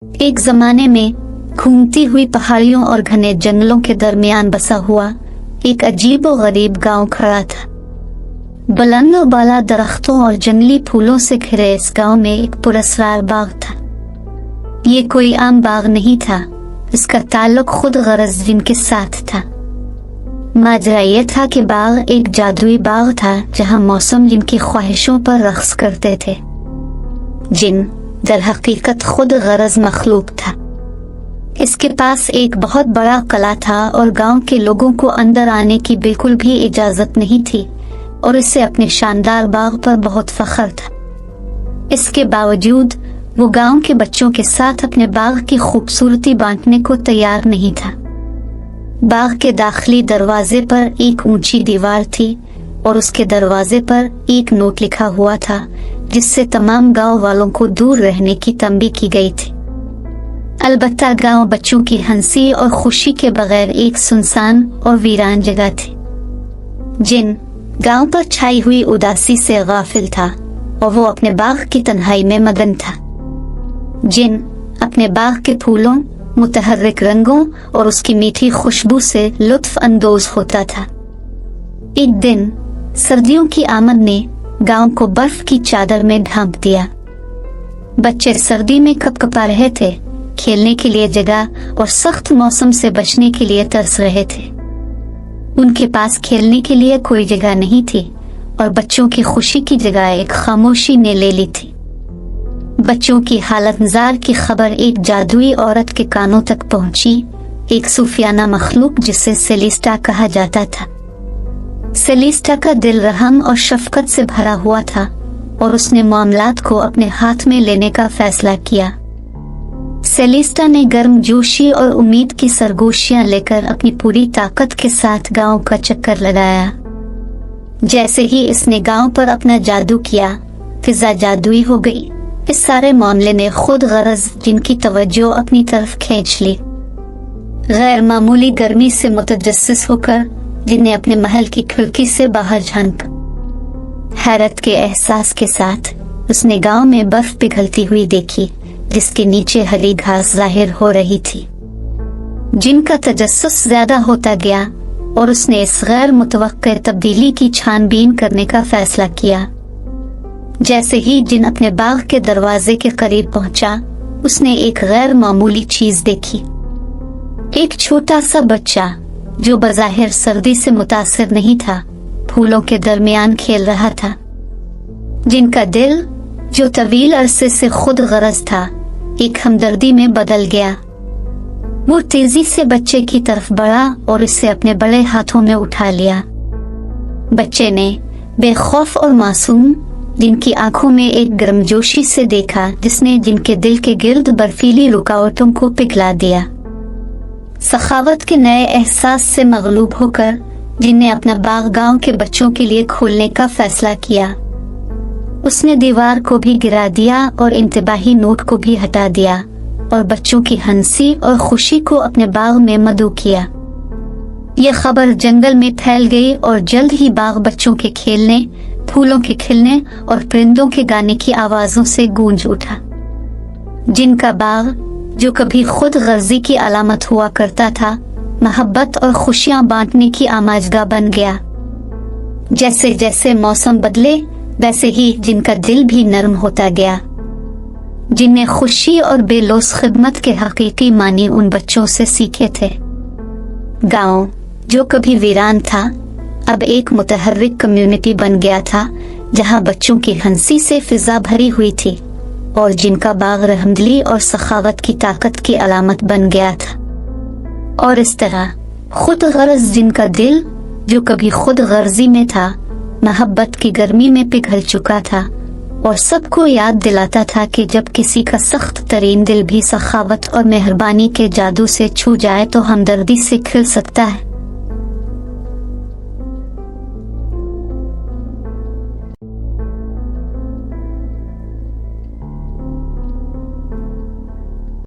एक जमाने में घूमती हुई पहाड़ियों और घने जंगलों के दरमियान बसा हुआ एक अजीब और गरीब गांव खड़ा था। बुलंद और बाला दरख्तों और जंगली फूलों से घिरे इस गांव में एक पुरस्कार बाग था। ये कोई आम बाग नहीं था, इसका ताल्लुक खुद गरज जिन के साथ था। माजरा ये था कि बाग एक जादुई बाग था जहां मौसम जिनकी ख्वाहिशों पर रक्स करते थे। जिन दर हकीकत खुद गरज मखलूक था। इसके पास एक बहुत बड़ा किला था और गांव के लोगों को अंदर आने की बिल्कुल भी इजाजत नहीं थी और इसे अपने शानदार बाग पर बहुत फख्र था। इसके बावजूद वो गांव के बच्चों के साथ अपने बाग की खूबसूरती बांटने को तैयार नहीं था। बाग के दाखिली दरवाजे पर एक ऊंची दीवार थी और उसके दरवाजे पर एक नोट लिखा हुआ था जिससे तमाम गांव वालों को दूर रहने की तंबीह की गई थी। अलबत्ता गांव बच्चों की हंसी और खुशी के बगैर एक सुनसान और वीरान जगह थी। जिन गांव पर छाई हुई उदासी से गाफिल था और वो अपने बाग की तन्हाई में मगन था। जिन अपने बाग के फूलों, मुतहर्रिक रंगों और उसकी मीठी खुशबू से लुत्फ अंदोज होता था। एक दिन सर्दियों की आमद ने गांव को बर्फ की चादर में ढांप दिया। बच्चे सर्दी में कपकपा रहे थे, खेलने के लिए जगह और सख्त मौसम से बचने के लिए तरस रहे थे। उनके पास खेलने के लिए कोई जगह नहीं थी और बच्चों की खुशी की जगह एक खामोशी ने ले ली थी। बच्चों की हालत जार की खबर एक जादुई औरत के कानों तक पहुंची, एक सूफियाना मखलूक जिसे सेलिस्टा कहा जाता था। सेलिस्टा का दिल रहम और शफकत से भरा हुआ था और उसने मामलात को अपने हाथ में लेने का फैसला किया। सेलिस्टा ने गर्मजोशी और उम्मीद की सरगोशियां लेकर अपनी पूरी ताकत के साथ गांव का चक्कर लगाया। जैसे ही इसने गांव पर अपना जादू किया, फिजा जादुई हो गई। इस सारे मामले ने खुद गरज जिनकी तवज्जो अपनी तरफ खींच ली। गैर मामूली गर्मी से मुतजस्सिस होकर जिन्हें अपने महल की खिड़की से बाहर झांका। हैरत के एहसास के साथ उसने गांव में बर्फ पिघलती हुई देखी जिसके नीचे हरी घास जाहिर हो रही थी। जिनका तजस्सुस ज्यादा होता गया और उसने इस गैर मुतवक्के तब्दीली की छानबीन करने का फैसला किया। जैसे ही जिन अपने बाग के दरवाजे के करीब पहुंचा, उसने एक गैर मामूली चीज देखी। एक छोटा सा बच्चा जो बज़ाहिर सर्दी से मुतासिर नहीं था, फूलों के दरमियान खेल रहा था। जिनका दिल जो तवील अरसे से खुद गरज था, एक हमदर्दी में बदल गया। वो तेजी से बच्चे की तरफ बढ़ा और इसे अपने बड़े हाथों में उठा लिया। बच्चे ने बेखौफ और मासूम जिनकी आंखों में एक गर्मजोशी से देखा जिसने जिनके दिल के गिर्द बर्फीली रुकावटों को पिघला दिया। सखावत के नए एहसास से मगलूब होकर जिनने अपना बाग गांव के बच्चों के लिए खोलने का फैसला किया। उसने दीवार को भी गिरा दिया और इंतबाही नोट को भी हटा दिया और बच्चों की हंसी और खुशी को अपने बाग में मदऊ किया। यह खबर जंगल में फैल गई और जल्द ही बाग बच्चों के खेलने, फूलों के खिलने और परिंदों के गाने की आवाजों से गूंज उठा। जिनका बाग जो कभी खुद गर्जी की अलामत हुआ करता था, मोहब्बत और खुशियां बांटने की आमाजगाह बन गया। जैसे जैसे मौसम बदले वैसे ही जिनका दिल भी नरम होता गया। जिनने खुशी और बेलोस खिदमत के हकीकी मानी उन बच्चों से सीखे थे। गांव जो कभी वीरान था, अब एक मुतहर्रिक कम्युनिटी बन गया था जहां बच्चों की हंसी से फिजा भरी हुई थी और जिनका बाग रहमदिली और सखावत की ताकत की अलामत बन गया था। और इस तरह खुद गरज जिनका दिल जो कभी खुद गर्जी में था, मोहब्बत की गर्मी में पिघल चुका था और सबको याद दिलाता था कि जब किसी का सख्त तरीन दिल भी सखावत और मेहरबानी के जादू से छू जाए तो हमदर्दी से खिल सकता है।